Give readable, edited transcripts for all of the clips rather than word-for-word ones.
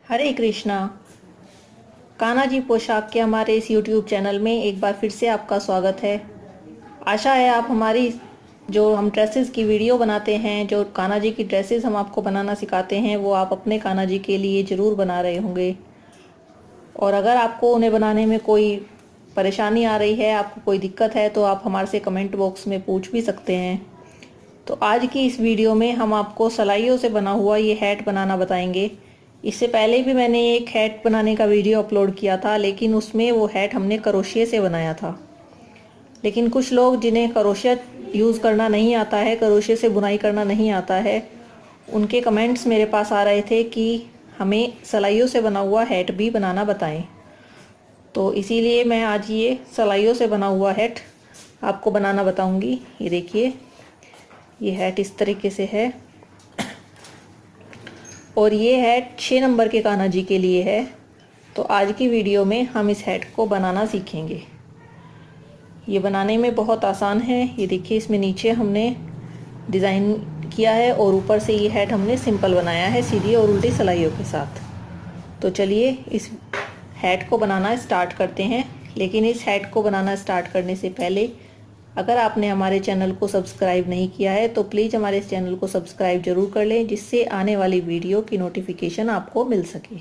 हरे कृष्णा। कान्हा जी पोशाक के हमारे इस YouTube चैनल में एक बार फिर से आपका स्वागत है। आशा है आप हमारी जो हम ड्रेसेस की वीडियो बनाते हैं, जो कान्हा जी की ड्रेसेस हम आपको बनाना सिखाते हैं, वो आप अपने कान्हा जी के लिए ज़रूर बना रहे होंगे। और अगर आपको उन्हें बनाने में कोई परेशानी आ रही है, आपको कोई दिक्कत है, तो आप हमारे से कमेंट बॉक्स में पूछ भी सकते हैं। तो आज की इस वीडियो में हम आपको सलाइयों से बना हुआ ये हैट बनाना बताएंगे। इससे पहले भी मैंने एक हैट बनाने का वीडियो अपलोड किया था, लेकिन उसमें वो हैट हमने क्रोशिया से बनाया था। लेकिन कुछ लोग जिन्हें क्रोशिया यूज़ करना नहीं आता है, क्रोशिया से बुनाई करना नहीं आता है, उनके कमेंट्स मेरे पास आ रहे थे कि हमें सलाइयों से बना हुआ हैट भी बनाना बताएं। तो इसीलिए मैं आज ये सलाइयों से बना हुआ हैट आपको बनाना बताऊंगी। ये देखिए, ये हैट इस तरीके से है और ये हैट 6 नंबर के कान्हा जी के लिए है। तो आज की वीडियो में हम इस हैट को बनाना सीखेंगे। ये बनाने में बहुत आसान है। ये देखिए, इसमें नीचे हमने डिज़ाइन किया है और ऊपर से ये हैट हमने सिंपल बनाया है, सीधी और उल्टी सलाइयों के साथ। तो चलिए इस हैट को बनाना स्टार्ट करते हैं। लेकिन इस हैट को बनाना स्टार्ट करने से पहले अगर आपने हमारे चैनल को सब्सक्राइब नहीं किया है तो प्लीज़ हमारे इस चैनल को सब्सक्राइब जरूर कर लें, जिससे आने वाली वीडियो की नोटिफिकेशन आपको मिल सके।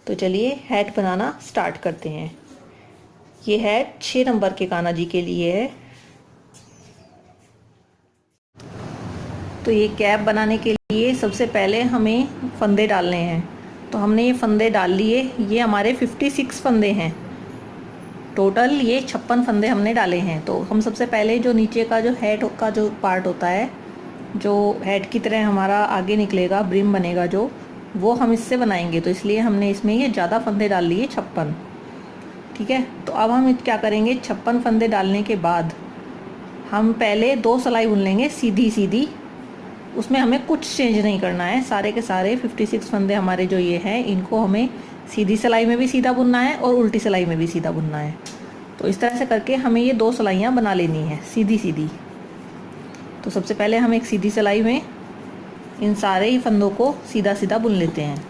तो चलिए हैट बनाना स्टार्ट करते हैं। ये हैट 6 नंबर के कान्हा जी के लिए है। तो ये कैप बनाने के लिए सबसे पहले हमें फंदे डालने हैं। तो हमने ये फंदे डाल लिए। ये हमारे 56 फंदे हैं टोटल। ये 56 फंदे हमने डाले हैं। तो हम सबसे पहले जो नीचे का जो हैट का जो पार्ट होता है, जो हैट की तरह हमारा आगे निकलेगा, ब्रिम बनेगा जो, वो हम इससे बनाएंगे। तो इसलिए हमने इसमें ये ज़्यादा फंदे डाल लिए, 56। ठीक है। तो अब हम क्या करेंगे, 56 फंदे डालने के बाद हम पहले 2 सिलाई बुन लेंगे सीधी सीधी। उसमें हमें कुछ चेंज नहीं करना है। सारे के सारे 56 फंदे हमारे जो ये हैं, इनको हमें सीधी सिलाई में भी सीधा बुनना है और उल्टी सिलाई में भी सीधा बुनना है। तो इस तरह से करके हमें ये 2 सिलाइयाँ बना लेनी है सीधी सीधी। तो सबसे पहले हम एक सीधी सिलाई में इन सारे ही फंदों को सीधा सीधा बुन लेते हैं।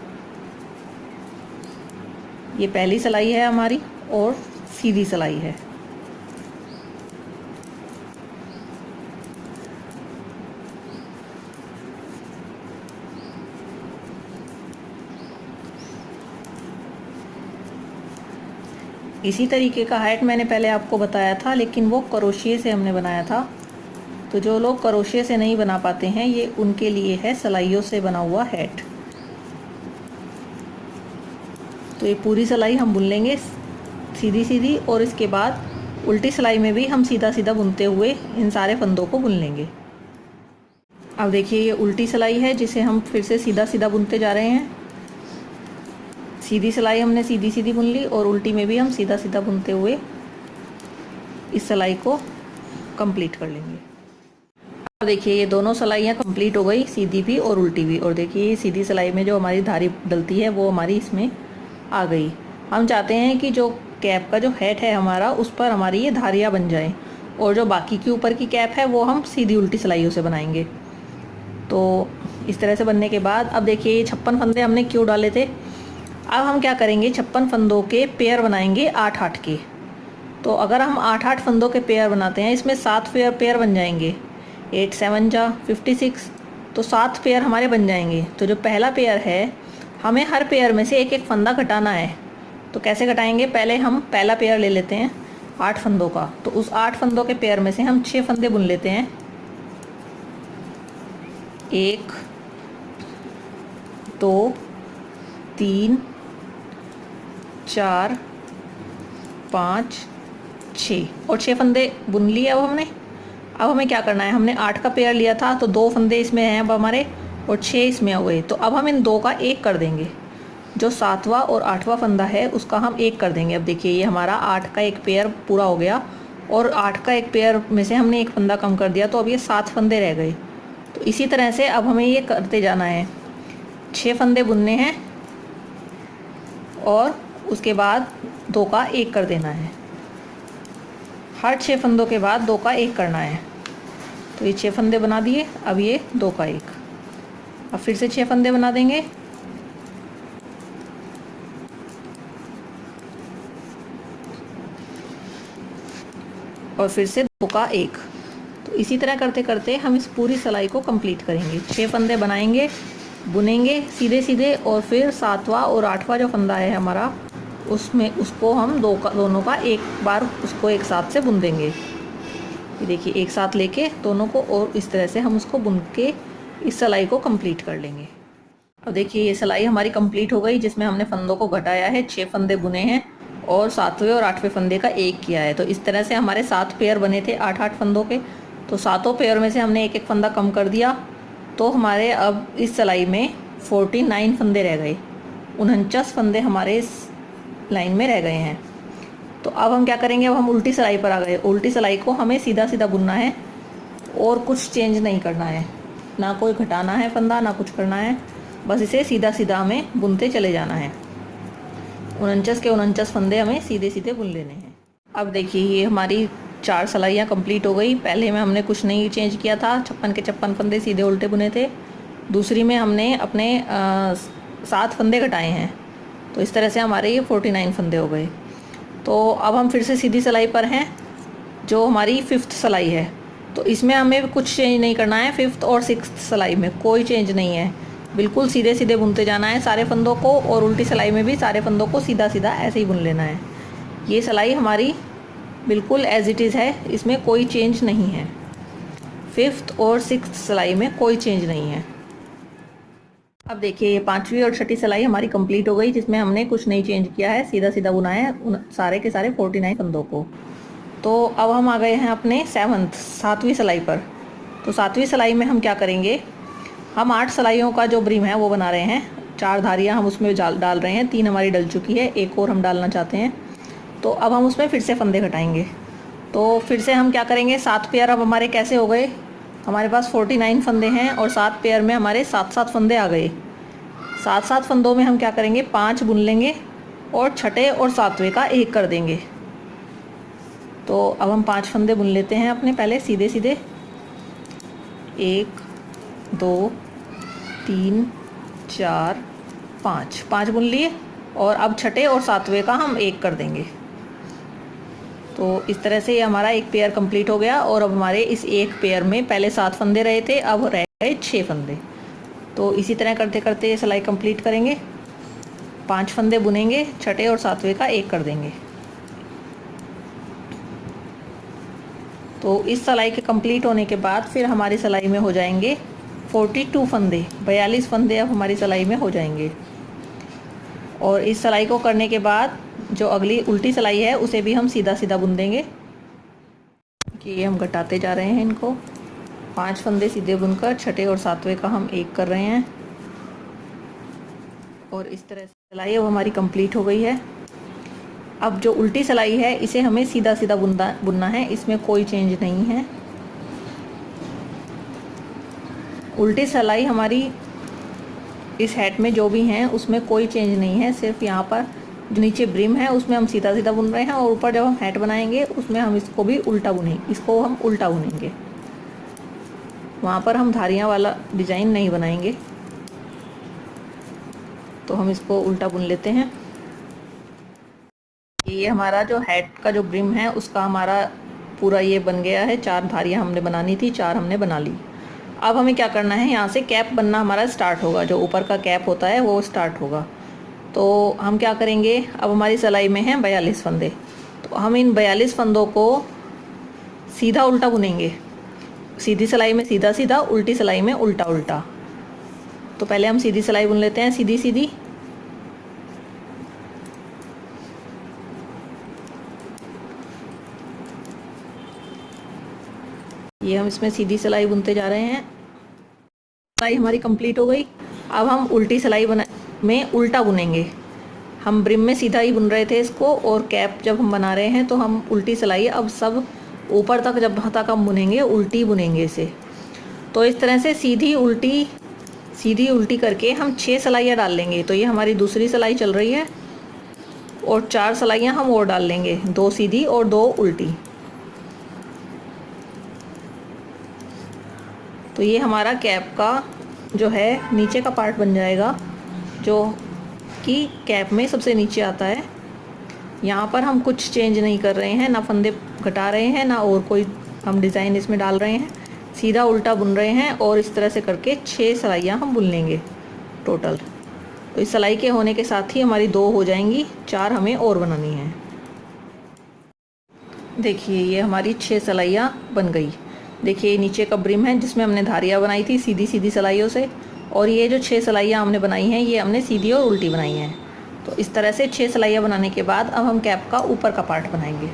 ये पहली सिलाई है हमारी और सीधी सिलाई है। इसी तरीके का हैट मैंने पहले आपको बताया था, लेकिन वो क्रोशिया से हमने बनाया था। तो जो लोग क्रोशिया से नहीं बना पाते हैं, ये उनके लिए है सिलाइयों से बना हुआ हैट। तो ये पूरी सिलाई हम बुन लेंगे सीधी सीधी, और इसके बाद उल्टी सिलाई में भी हम सीधा सीधा बुनते हुए इन सारे फंदों को बुन लेंगे। अब देखिए, ये उल्टी सिलाई है जिसे हम फिर से सीधा सीधा बुनते जा रहे हैं। सीधी सिलाई हमने सीधी सीधी बुन ली और उल्टी में भी हम सीधा सीधा बुनते हुए इस सिलाई को कंप्लीट कर लेंगे। अब देखिए, ये दोनों सिलाइयाँ कंप्लीट हो गई, सीधी भी और उल्टी भी। और देखिए, ये सीधी सिलाई में जो हमारी धारी डलती है वो हमारी इसमें आ गई। हम चाहते हैं कि जो कैप का जो हैट है हमारा, उस पर हमारी ये धारियाँ बन जाएं, और जो बाकी की ऊपर की कैप है वो हम सीधी उल्टी सिलाइयों से बनाएंगे। तो इस तरह से बनने के बाद अब देखिए, ये 56 फंदे हमने क्यों डाले थे। अब हम क्या करेंगे, 56 फंदों के पेयर बनाएंगे 8-8 के। तो अगर हम 8-8 फंदों के पेयर बनाते हैं, इसमें 7 पेयर बन जाएंगे। 8 7 जा 56, तो 7 पेयर हमारे बन जाएंगे। तो जो पहला पेयर है, हमें हर पेयर में से एक एक फंदा घटाना है। तो कैसे घटाएंगे, पहले हम पहला पेयर ले लेते हैं 8 फंदों का। तो उस 8 फंदों के पेयर में से हम 6 फंदे बुन लेते हैं। 1 2 3 4 5 6, और 6 फंदे बुन लिए अब हमने। अब हमें क्या करना है, हमने 8 का पेयर लिया था, तो 2 फंदे इसमें हैं अब हमारे, और 6 इसमें हुए। तो अब हम इन 2 का 1 कर देंगे। जो 7वां और 8वां फंदा है उसका हम 1 कर देंगे। अब देखिए, ये हमारा 8 का एक पेयर पूरा हो गया, और 8 का एक पेयर में से हमने एक फंदा कम कर दिया, तो अब ये 7 फंदे रह गए। तो इसी तरह से अब हमें ये करते जाना है। 6 फंदे बुनने हैं और उसके बाद 2 का 1 कर देना है। हर 6 फंदों के बाद 2 का 1 करना है। तो ये 6 फंदे बना दिए। अब ये 2 का 1, अब फिर से 6 फंदे बना देंगे। और फिर से 2 का 1। तो इसी तरह करते करते हम इस पूरी सिलाई को कंप्लीट करेंगे। 6 फंदे बनाएंगे, बुनेंगे सीधे सीधे, और फिर 7वां और 8वां जो फंदा है हमारा, उसमें उसको हम दोनों का एक बार उसको एक साथ से बुन देंगे। ये देखिए, एक साथ लेके दोनों को, और इस तरह से हम उसको बुन के इस सिलाई को कंप्लीट कर लेंगे। अब देखिए, ये सिलाई हमारी कंप्लीट हो गई, जिसमें हमने फंदों को घटाया है। 6 फंदे बुने हैं और 7वें और 8वें फंदे का 1 किया है। तो इस तरह से हमारे 7 पेयर बने थे 8-8 फंदों के। तो 7 पेयर में से हमने एक एक फंदा कम कर दिया। तो हमारे अब इस सिलाई में 49 फंदे रह गए। 49 फंदे हमारे इस लाइन में रह गए हैं। तो अब हम क्या करेंगे, अब हम उल्टी सिलाई पर आ गए। उल्टी सिलाई को हमें सीधा सीधा बुनना है और कुछ चेंज नहीं करना है, ना कोई घटाना है फंदा, ना कुछ करना है, बस इसे सीधा सीधा हमें बुनते चले जाना है। 49 के 49 फंदे हमें सीधे सीधे बुन लेने हैं। अब देखिए, ये हमारी 4 सिलाइयाँ कंप्लीट हो गई। पहले में हमने कुछ नहीं चेंज किया था, 56 के 56 फंदे सीधे उल्टे बुने थे। दूसरी में हमने अपने 7 फंदे घटाए हैं। तो इस तरह से हमारे ये 49 फंदे हो गए। तो अब हम फिर से सीधी सिलाई पर हैं, जो हमारी 5th सिलाई है। तो इसमें हमें कुछ चेंज नहीं करना है। 5th और 6th सिलाई में कोई चेंज नहीं है, बिल्कुल सीधे सीधे बुनते जाना है सारे फंदों को, और उल्टी सिलाई में भी सारे फंदों को सीधा सीधा ऐसे ही बुन लेना है। ये सिलाई हमारी बिल्कुल एज इट इज़ है, इसमें कोई चेंज नहीं है। 5th और 6th सिलाई में कोई चेंज नहीं है। अब देखिए, ये 5वीं और 6ठी सिलाई हमारी कंप्लीट हो गई, जिसमें हमने कुछ नहीं चेंज किया है, सीधा सीधा बुनाया है सारे के सारे 49 फंदों को। तो अब हम आ गए हैं अपने 7वीं सिलाई पर। तो 7वीं सिलाई में हम क्या करेंगे, हम 8 सिलाइयों का जो ब्रिम है वो बना रहे हैं। 4 धारियाँ हम उसमें डाल रहे हैं, 3 हमारी डल चुकी है, एक और हम डालना चाहते हैं। तो अब हम उसमें फिर से फंदे घटाएंगे। तो फिर से हम क्या करेंगे, 7 पेयर अब हमारे कैसे हो गए, हमारे पास 49 फंदे हैं और 7 पेयर में हमारे 7-7 फंदे आ गए। 7-7 फंदों में हम क्या करेंगे, 5 बुन लेंगे और 6ठे और 7वें का 1 कर देंगे। तो अब हम 5 फंदे बुन लेते हैं अपने पहले सीधे सीधे। 1 2 3 4 5 बुन लिए, और अब 6ठे और 7वें का हम 1 कर देंगे। तो इस तरह से ये हमारा एक पेयर कंप्लीट हो गया। और अब हमारे इस एक पेयर में पहले 7 फंदे रहे थे, अब रह गए 6 फंदे। तो इसी तरह करते करते ये सिलाई कंप्लीट करेंगे। 5 फंदे बुनेंगे, 6ठे और 7वें का 1 कर देंगे। तो इस सिलाई के कंप्लीट होने के बाद फिर हमारी सिलाई में हो जाएंगे 42 फंदे, 42 फंदे अब हमारी सिलाई में हो जाएंगे। और इस सिलाई को करने के बाद जो अगली उल्टी सिलाई है उसे भी हम सीधा सीधा बुन देंगे। कि ये हम घटाते जा रहे हैं इनको। 5 फंदे सीधे बुनकर 6ठे और 7वें का हम 1 कर रहे हैं। और इस तरह से सिलाई अब हमारी कंप्लीट हो गई है। अब जो उल्टी सिलाई है इसे हमें सीधा सीधा बुनना है, इसमें कोई चेंज नहीं है। उल्टी सिलाई हमारी इस हैट में जो भी हैं उसमें कोई चेंज नहीं है, सिर्फ यहाँ पर जो नीचे ब्रिम है उसमें हम सीधा सीधा बुन रहे हैं, और ऊपर जब हम हैट बनाएंगे उसमें हम इसको भी उल्टा बुनेंगे, इसको हम उल्टा बुनेंगे। वहाँ पर हम धारियाँ वाला डिज़ाइन नहीं बनाएंगे, तो हम इसको उल्टा बुन लेते हैं। ये हमारा जो हैट का जो ब्रिम है उसका हमारा पूरा ये बन गया है। 4 धारियाँ हमने बनानी थी, 4 हमने बना ली। अब हमें क्या करना है, यहाँ से कैप बनना हमारा स्टार्ट होगा, जो ऊपर का कैप होता है वो स्टार्ट होगा। तो हम क्या करेंगे, अब हमारी सिलाई में है 42 फंदे, तो हम इन 42 फंदों को सीधा उल्टा बुनेंगे। सीधी सिलाई में सीधा सीधा, उल्टी सिलाई में उल्टा उल्टा। तो पहले हम सीधी सिलाई बुन लेते हैं, सीधी सीधी। ये हम इसमें सीधी सिलाई बुनते जा रहे हैं। सिलाई हमारी कंप्लीट हो गई। अब हम उल्टी सिलाई में उल्टा बुनेंगे। हम ब्रिम में सीधा ही बुन रहे थे इसको, और कैप जब हम बना रहे हैं तो हम उल्टी सिलाई अब सब ऊपर तक जब तक हम बुनेंगे उल्टी बुनेंगे इसे। तो इस तरह से सीधी उल्टी करके हम 6 सिलाइयाँ डाल लेंगे। तो ये हमारी दूसरी सिलाई चल रही है, और 4 सिलाइयाँ हम और डाल लेंगे, 2 सीधी और 2 उल्टी। तो ये हमारा कैप का जो है नीचे का पार्ट बन जाएगा, जो कि कैप में सबसे नीचे आता है। यहाँ पर हम कुछ चेंज नहीं कर रहे हैं, ना फंदे घटा रहे हैं, ना और कोई हम डिज़ाइन इसमें डाल रहे हैं, सीधा उल्टा बुन रहे हैं। और इस तरह से करके 6 सिलाइयाँ हम बुन लेंगे टोटल। तो इस सिलाई के होने के साथ ही हमारी 2 हो जाएंगी, 4 हमें और बनानी है। देखिए ये हमारी 6 सिलाइयाँ बन गई। देखिए नीचे का ब्रिम है जिसमें हमने धारियाँ बनाई थी सीधी सीधी सिलाइयों से, और ये जो 6 सिलाइयाँ हमने बनाई हैं ये हमने सीधी और उल्टी बनाई हैं। तो इस तरह से 6 सिलाइयाँ बनाने के बाद अब हम कैप का ऊपर का पार्ट बनाएंगे।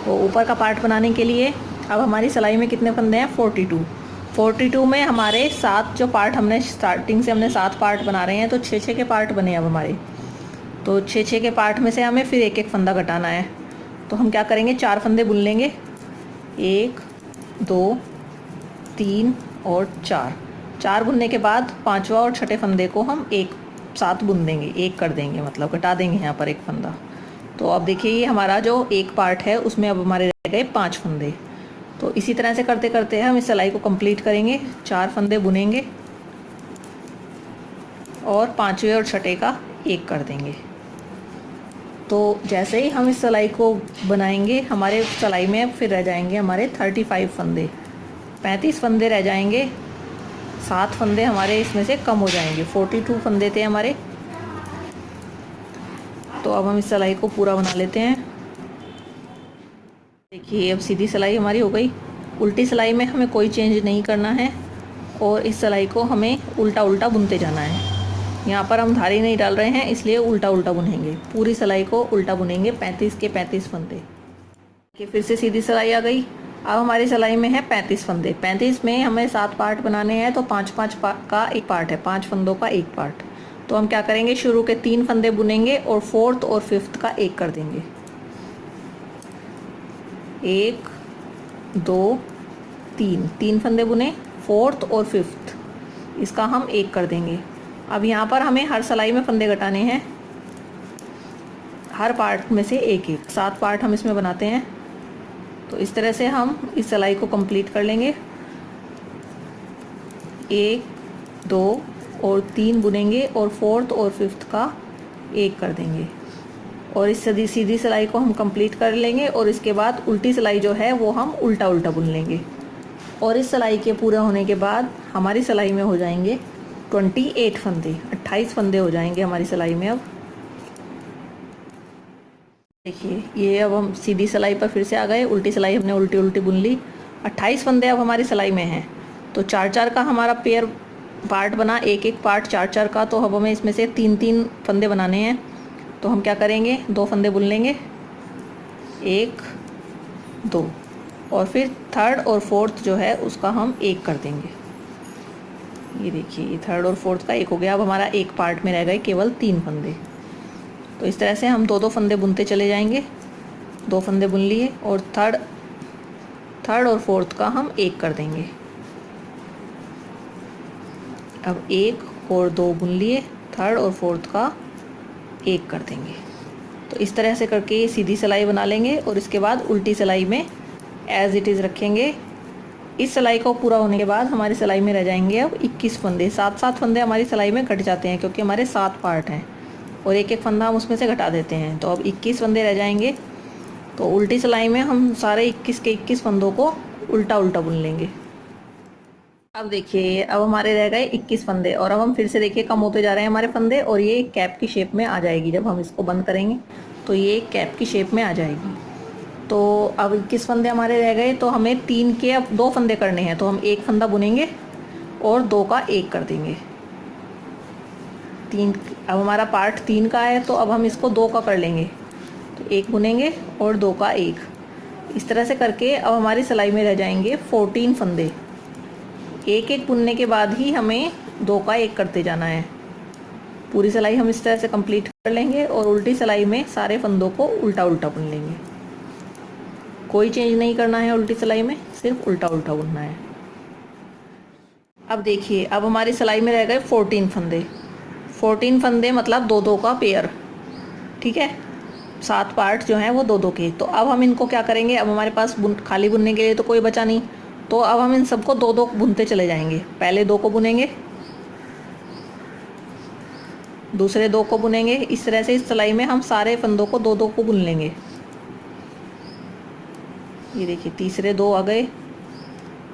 तो ऊपर का पार्ट बनाने के लिए अब हमारी सिलाई में कितने फंदे हैं? 42 में हमारे 7 जो पार्ट हमने स्टार्टिंग से हमने 7 पार्ट बना रहे हैं, तो 6 के पार्ट बने अब हमारे। तो 6 के पार्ट में से हमें फिर एक एक फंदा घटाना है। तो हम क्या करेंगे, 4 फंदे बुन लेंगे, 1 2 3 और 4 बुनने के बाद 5वां और छठे फंदे को हम एक साथ बुन देंगे, एक कर देंगे, मतलब घटा देंगे यहाँ पर एक फंदा। तो अब देखिए ये हमारा जो एक पार्ट है उसमें अब हमारे रह गए 5 फंदे। तो इसी तरह से करते करते हम इस सिलाई को कंप्लीट करेंगे। 4 फंदे बुनेंगे और 5वें और छठे का एक कर देंगे। तो जैसे ही हम इस सिलाई को बनाएंगे, हमारे सिलाई में फिर रह जाएंगे हमारे 35 फंदे, 35 फंदे रह जाएंगे। 7 फंदे हमारे इसमें से कम हो जाएंगे, 42 फंदे थे हमारे। तो अब हम इस सिलाई को पूरा बना लेते हैं। देखिए अब सीधी सिलाई हमारी हो गई। उल्टी सिलाई में हमें कोई चेंज नहीं करना है और इस सिलाई को हमें उल्टा उल्टा बुनते जाना है। यहाँ पर हम धारी नहीं डाल रहे हैं, इसलिए उल्टा उल्टा बुनेंगे, पूरी सिलाई को उल्टा बुनेंगे, 35 के 35 फंदे। देखिए फिर से सीधी सिलाई आ गई। अब हमारी सिलाई में है 35 फंदे। 35 में हमें 7 पार्ट बनाने हैं, तो 5-5 का एक पार्ट है, 5 फंदों का एक पार्ट। तो हम क्या करेंगे, शुरू के 3 फंदे बुनेंगे और 4th और 5th का एक कर देंगे। 1 2 3 फंदे बुने, 4th और 5th इसका हम एक कर देंगे। अब यहाँ पर हमें हर सिलाई में फंदे घटाने हैं, हर पार्ट में से एक एक, 7 पार्ट हम इसमें बनाते हैं। तो इस तरह से हम इस सिलाई को कंप्लीट कर लेंगे। 1 2 और 3 बुनेंगे और 4th और 5th का एक कर देंगे और इस सीधी सिलाई को हम कंप्लीट कर लेंगे। और इसके बाद उल्टी सिलाई जो है वो हम उल्टा उल्टा बुन लेंगे। और इस सिलाई के पूरा होने के बाद हमारी सिलाई में हो जाएंगे 28 फंदे, 28 फंदे हो जाएंगे हमारी सिलाई में। अब देखिए ये अब हम सीधी सिलाई पर फिर से आ गए, उल्टी सिलाई हमने उल्टी उल्टी बुन ली। 28 फंदे अब हमारी सिलाई में हैं। तो 4-4 का हमारा पेयर पार्ट बना, एक एक पार्ट 4-4 का। तो अब हमें इसमें से 3-3 फंदे बनाने हैं। तो हम क्या करेंगे, 2 फंदे बुन लेंगे, 1 2 और फिर 3rd और 4th जो है उसका हम एक कर देंगे। ये देखिए ये 3rd और 4th का एक हो गया। अब हमारा एक पार्ट में रह गए केवल 3 फंदे। तो इस तरह से हम 2-2 फंदे बुनते चले जाएंगे। 2 फंदे बुन लिए और 3rd और 4th का हम एक कर देंगे। अब 1 और 2 बुन लिए, 3rd और 4th का एक कर देंगे। तो इस तरह से करके ये सीधी सिलाई बना लेंगे और इसके बाद उल्टी सिलाई में एज इट इज़ रखेंगे। इस सिलाई को पूरा होने के बाद हमारी सिलाई में रह जाएंगे अब 21 फंदे। 7-7 फंदे हमारी सिलाई में घट जाते हैं क्योंकि हमारे 7 पार्ट हैं और एक एक फंदा हम उसमें से घटा देते हैं। तो अब 21 फंदे रह जाएंगे। तो उल्टी सिलाई में हम सारे 21 के 21 फंदों को उल्टा उल्टा बुन लेंगे। अब देखिए अब हमारे रह गए 21 फंदे और अब हम फिर से देखिए कम होते जा रहे हैं हमारे फंदे और ये कैप की शेप में आ जाएगी। जब हम इसको बंद करेंगे तो ये कैप की शेप में आ जाएगी। तो अब 21 फंदे हमारे रह गए। तो हमें 3 के अब 2 फंदे करने हैं। तो हम एक फंदा बुनेंगे और 2 का एक कर देंगे। 3 अब हमारा पार्ट 3 का है तो अब हम इसको 2 का कर लेंगे। तो एक बुनेंगे और 2 का एक। इस तरह से करके अब हमारी सिलाई में रह जाएंगे 14 फंदे। एक एक बुनने के बाद ही हमें 2 का एक करते जाना है। पूरी सिलाई हम इस तरह से कंप्लीट कर लेंगे और उल्टी सिलाई में सारे फंदों को उल्टा उल्टा बुन लेंगे। कोई चेंज नहीं करना है उल्टी सिलाई में, सिर्फ उल्टा उल्टा बुनना है। अब देखिए अब हमारी सिलाई में रह गए 14 फंदे। 14 फंदे मतलब 2-2 का पेयर, ठीक है। 7 पार्ट जो हैं वो 2-2 के। तो अब हम इनको क्या करेंगे, अब हमारे पास खाली बुनने के लिए तो कोई बचा नहीं। तो अब हम इन सबको 2-2 बुनते चले जाएंगे। पहले 2 को बुनेंगे, दूसरे 2 को बुनेंगे। इस तरह से इस सिलाई में हम सारे फंदों को 2-2 को बुन लेंगे। ये देखिए तीसरे 2 आ गए।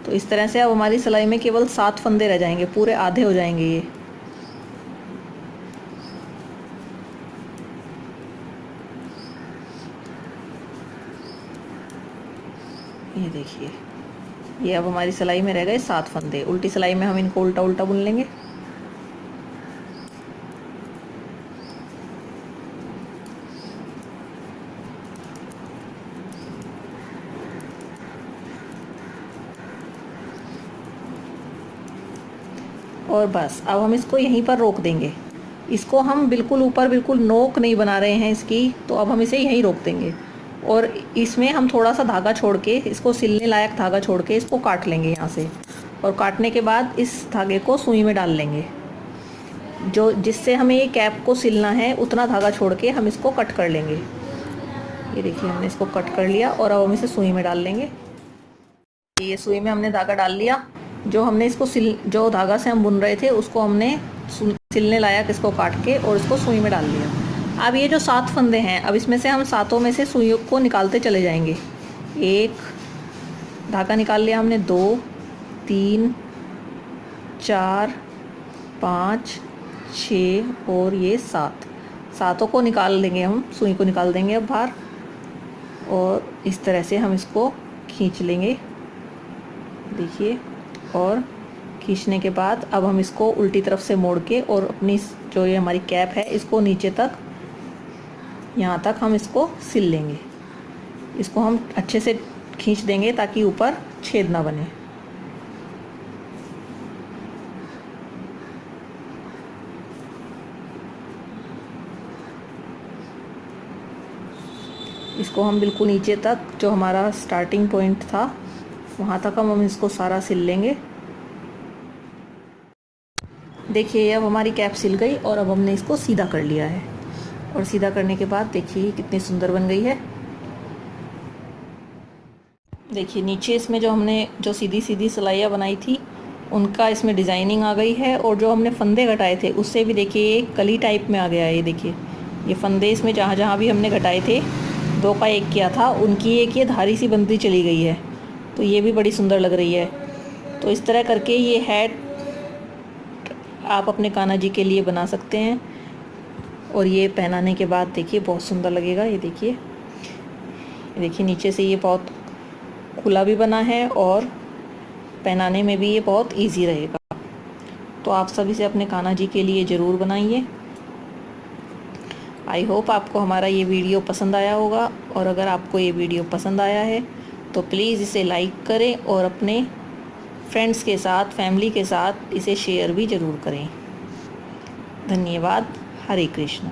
तो इस तरह से अब हमारी सिलाई में केवल 7 फंदे रह जाएंगे, पूरे आधे हो जाएंगे ये देखिए, ये अब हमारी सिलाई में रह गए 7 फंदे। उल्टी सिलाई में हम इनको उल्टा उल्टा बुन लेंगे। और बस अब हम इसको यहीं पर रोक देंगे। इसको हम बिल्कुल ऊपर बिल्कुल नोक नहीं बना रहे हैं इसकी, तो अब हम इसे यहीं रोक देंगे। और इसमें हम थोड़ा सा धागा छोड़ के, इसको सिलने लायक धागा छोड़ के इसको काट लेंगे यहाँ से। और काटने के बाद इस धागे को सुई में डाल लेंगे। जो जिससे हमें ये कैप को सिलना है उतना धागा छोड़ के हम इसको कट कर लेंगे। ये देखिए हमने इसको कट कर लिया और अब हम इसे सुई में डाल लेंगे। ये सुई में हमने धागा डाल लिया। जो हमने इसको जो धागा से हम बुन रहे थे उसको हमने सिलने लायक इसको काट के और इसको सुई में डाल दिया। अब ये जो 7 फंदे हैं, अब इसमें से हम 7 में से सुई को निकालते चले जाएंगे। 1 धागा निकाल लिया हमने, 2 3 4 5 6 और ये 7। 7 को निकाल लेंगे हम, सुई को निकाल देंगे अब बाहर। और इस तरह से हम इसको खींच लेंगे, देखिए। और खींचने के बाद अब हम इसको उल्टी तरफ से मोड़ के और अपनी जो ये हमारी कैप है इसको नीचे तक, यहाँ तक हम इसको सिल लेंगे। इसको हम अच्छे से खींच देंगे ताकि ऊपर छेद ना बने। इसको हम बिल्कुल नीचे तक, जो हमारा स्टार्टिंग पॉइंट था वहाँ तक हम इसको सारा सिल लेंगे। देखिए अब हमारी कैप सिल गई और अब हमने इसको सीधा कर लिया है। और सीधा करने के बाद देखिए कितनी सुंदर बन गई है। देखिए नीचे इसमें जो हमने जो सीधी सीधी सिलाइयाँ बनाई थी उनका इसमें डिज़ाइनिंग आ गई है। और जो हमने फंदे घटाए थे उससे भी देखिए एक कली टाइप में आ गया है। ये देखिए ये फंदे इसमें जहाँ जहाँ भी हमने घटाए थे, 2 का 1 किया था, उनकी एक ये धारी सी बनती चली गई है। तो ये भी बड़ी सुंदर लग रही है। तो इस तरह करके ये हैट आप अपने कान्हा जी के लिए बना सकते हैं। और ये पहनाने के बाद देखिए बहुत सुंदर लगेगा। ये देखिए नीचे से ये बहुत खुला भी बना है और पहनाने में भी ये बहुत इजी रहेगा। तो आप सभी से अपने कान्हा जी के लिए ज़रूर बनाइए। आई होप आपको हमारा ये वीडियो पसंद आया होगा। और अगर आपको ये वीडियो पसंद आया है तो प्लीज़ इसे लाइक करें और अपने फ्रेंड्स के साथ, फैमिली के साथ इसे शेयर भी ज़रूर करें। धन्यवाद। हरे कृष्णा।